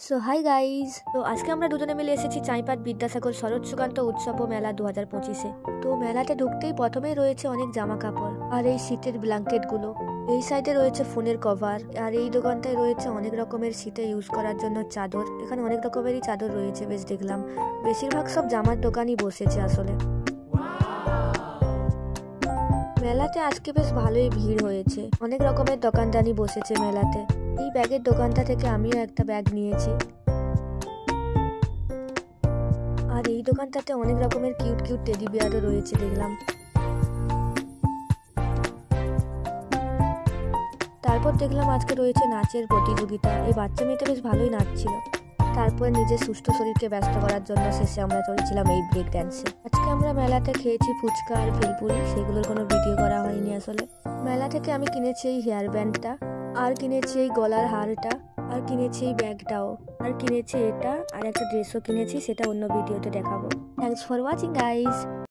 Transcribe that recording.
So hi guys, তো আজকে আমরা দুজনে মিলে এসেছি চাইপাট বিদ্যাসাগর শরৎ সুকান্ত উৎসব ও মেলা 2025-এ। তো মেলাতে ঢুকতেই প্রথমেই রয়েছে অনেক জামা কাপড় আর এই শীতের ব্ল্যাঙ্কেট গুলো। এই সাইডে রয়েছে ফোনের কভার আর এই দোকানটায় রয়েছে অনেক রকমের শীতে ইউজ করার জন্য চাদর। এখানে অনেক রকমেরই চাদর রয়েছে, বেশ দেখলাম। বেশিরভাগ সব জামার দোকানই বসেছে আসলে। মেলাতে আজকে বেশ ভালোই ভিড় হয়েছে, অনেক রকমের দোকানদানি বসেছে মেলাতে। এই ব্যাগের দোকানটা থেকে আমিও একটা ব্যাগ নিয়েছি। আর এই দোকানটাতে অনেক রকমের কিউট কিউট টেডি বিয়ারও রয়েছে দেখলাম। তারপর দেখলাম আজকে রয়েছে নাচের প্রতিযোগিতা। এই বাচ্চা মেয়েটা বেশ ভালোই নাচছিল। তারপর নিজের সুস্থ শরীরকে ব্যস্ত করার জন্য শেষে আমরা চলছিলাম এই ব্রেক ড্যান্সে। আজকে আমরা মেলাতে খেয়েছি ফুচকা আর ভেলপুরি, সেগুলোর কোনো ভিডিও করা হয়নি আসলে। মেলা থেকে আমি কিনেছি এই হেয়ার ব্যান্ডটা, আর কিনেছি এই গলার হারটা, আর কিনেছি এই ব্যাগটাও, আর কিনেছি এটা, আর একটা ড্রেসও কিনেছি, সেটা অন্য ভিডিওতে দেখাবো। Thanks for watching guys.